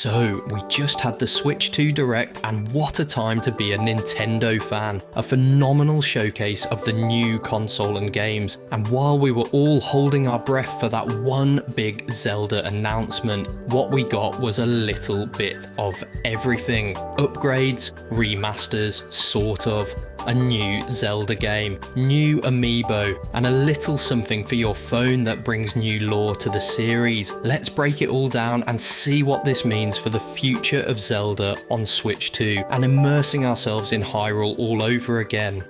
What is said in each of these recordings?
So, we just had the Switch 2 Direct, and what a time to be a Nintendo fan. A phenomenal showcase of the new console and games, and while we were all holding our breath for that one big Zelda announcement, what we got was a little bit of everything. Upgrades, remasters, sort of, a new Zelda game, new amiibo, and a little something for your phone that brings new lore to the series. Let's break it all down and see what this means for the future of Zelda on Switch 2 and immersing ourselves in Hyrule all over again.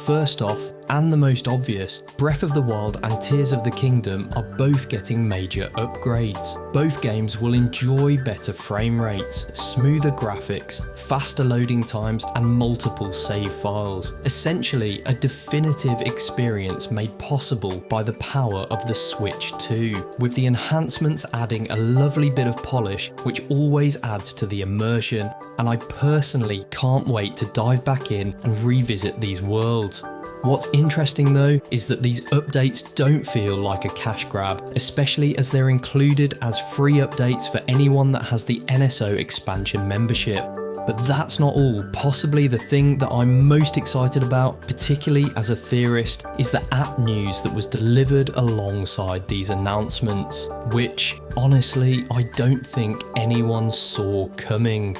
First off, and the most obvious, Breath of the Wild and Tears of the Kingdom are both getting major upgrades. Both games will enjoy better frame rates, smoother graphics, faster loading times, and multiple save files. Essentially, a definitive experience made possible by the power of the Switch 2, with the enhancements adding a lovely bit of polish which always adds to the immersion, and I personally can't wait to dive back in and revisit these worlds. What's interesting though is that these updates don't feel like a cash grab, especially as they're included as free updates for anyone that has the NSO expansion membership. But that's not all. Possibly the thing that I'm most excited about, particularly as a theorist, is the app news that was delivered alongside these announcements, which honestly I don't think anyone saw coming.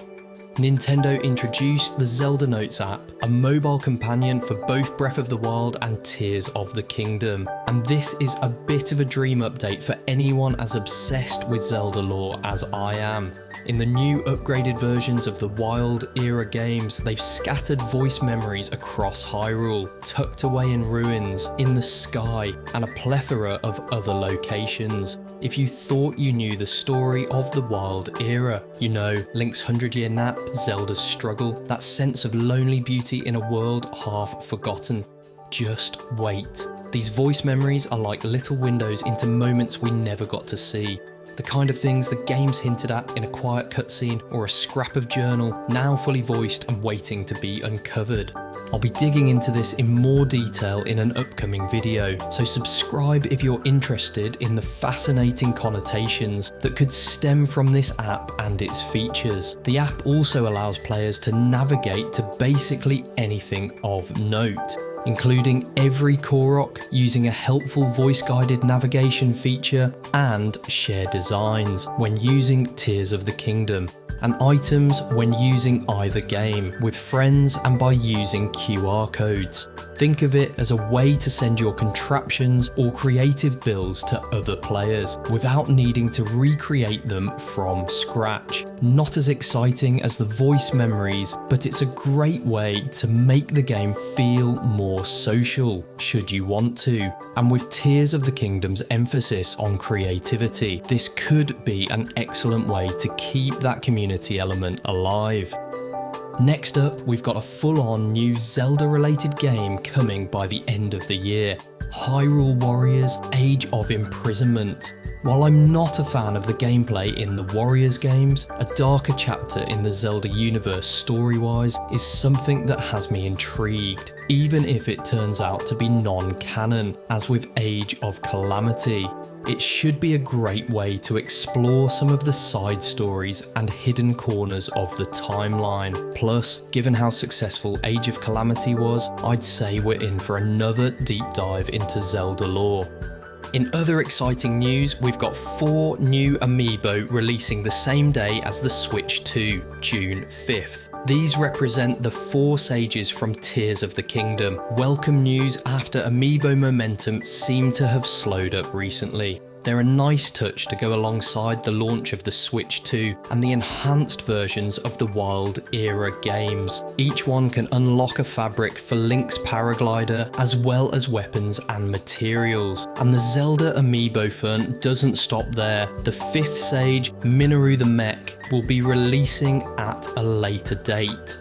Nintendo introduced the Zelda Notes app, a mobile companion for both Breath of the Wild and Tears of the Kingdom, and this is a bit of a dream update for anyone as obsessed with Zelda lore as I am. In the new upgraded versions of the Wild era games, they've scattered voice memories across Hyrule, tucked away in ruins, in the sky, and a plethora of other locations. If you thought you knew the story of the Wild era, you know, Link's 100-year nap, Zelda's struggle, that sense of lonely beauty in a world half forgotten. Just wait. These voice memories are like little windows into moments we never got to see. The kind of things the games hinted at in a quiet cutscene or a scrap of journal, now fully voiced and waiting to be uncovered. I'll be digging into this in more detail in an upcoming video, so subscribe if you're interested in the fascinating connotations that could stem from this app and its features. The app also allows players to navigate to basically anything of note, including every Korok, using a helpful voice-guided navigation feature, and share designs when using Tears of the Kingdom, and items when using either game, with friends and by using QR codes. Think of it as a way to send your contraptions or creative builds to other players without needing to recreate them from scratch. Not as exciting as the voice memories, but it's a great way to make the game feel more social, should you want to. And with Tears of the Kingdom's emphasis on creativity, this could be an excellent way to keep that community element alive. Next up, we've got a full-on new Zelda-related game coming by the end of the year, Hyrule Warriors: Age of Imprisonment. While I'm not a fan of the gameplay in the Warriors games, a darker chapter in the Zelda universe story-wise is something that has me intrigued, even if it turns out to be non-canon, as with Age of Calamity. It should be a great way to explore some of the side stories and hidden corners of the timeline. Plus, given how successful Age of Calamity was, I'd say we're in for another deep dive into Zelda lore. In other exciting news, we've got 4 new amiibo releasing the same day as the Switch 2, June 5th. These represent the 4 sages from Tears of the Kingdom. Welcome news after amiibo momentum seemed to have slowed up recently. They're a nice touch to go alongside the launch of the Switch 2 and the enhanced versions of the Wild era games. Each one can unlock a fabric for Link's paraglider, as well as weapons and materials. And the Zelda amiibo fun doesn't stop there. The 5th sage, Minoru the Mech, will be releasing at a later date.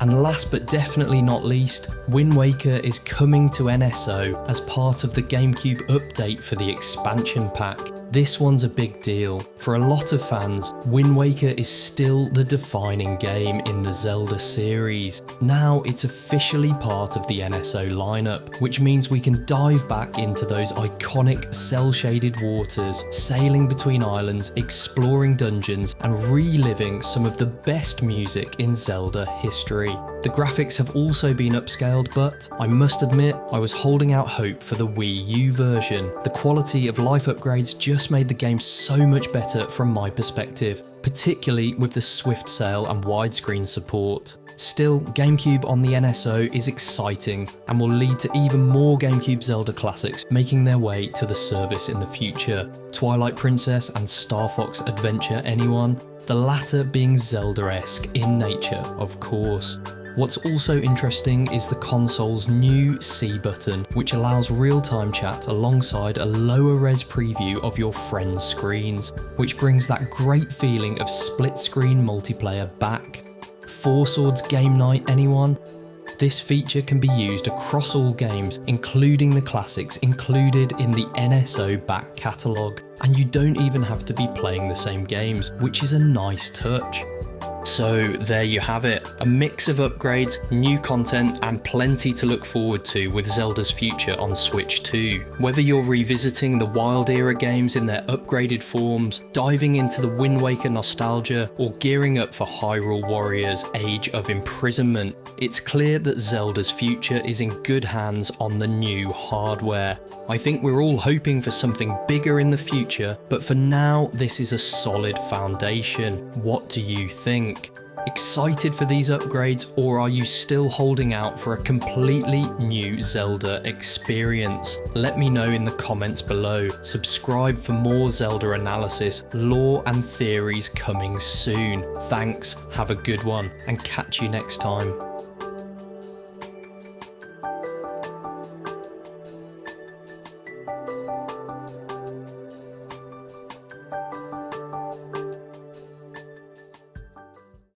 And last but definitely not least, Wind Waker is coming to NSO as part of the GameCube update for the expansion pack. This one's a big deal. For a lot of fans, Wind Waker is still the defining game in the Zelda series. Now it's officially part of the NSO lineup, which means we can dive back into those iconic cel-shaded waters, sailing between islands, exploring dungeons, and reliving some of the best music in Zelda history. The graphics have also been upscaled, but I must admit I was holding out hope for the Wii U version. The quality of life upgrades just made the game so much better from my perspective, particularly with the swift sail and widescreen support. Still, GameCube on the NSO is exciting and will lead to even more GameCube Zelda classics making their way to the service in the future. Twilight Princess and Star Fox Adventure, anyone? The latter being Zelda-esque in nature, of course. What's also interesting is the console's new C button, which allows real-time chat alongside a lower-res preview of your friends' screens, which brings that great feeling of split-screen multiplayer back. Four Swords Game Night, anyone? This feature can be used across all games, including the classics included in the NSO back catalogue, and you don't even have to be playing the same games, which is a nice touch. So there you have it, a mix of upgrades, new content, and plenty to look forward to with Zelda's future on Switch 2. Whether you're revisiting the Wild Era games in their upgraded forms, diving into the Wind Waker nostalgia, or gearing up for Hyrule Warriors Age of Imprisonment, it's clear that Zelda's future is in good hands on the new hardware. I think we're all hoping for something bigger in the future, but for now this is a solid foundation. What do you think? Excited for these upgrades, or are you still holding out for a completely new Zelda experience? Let me know in the comments below. Subscribe for more Zelda analysis, lore and theories coming soon. Thanks, have a good one, and catch you next time.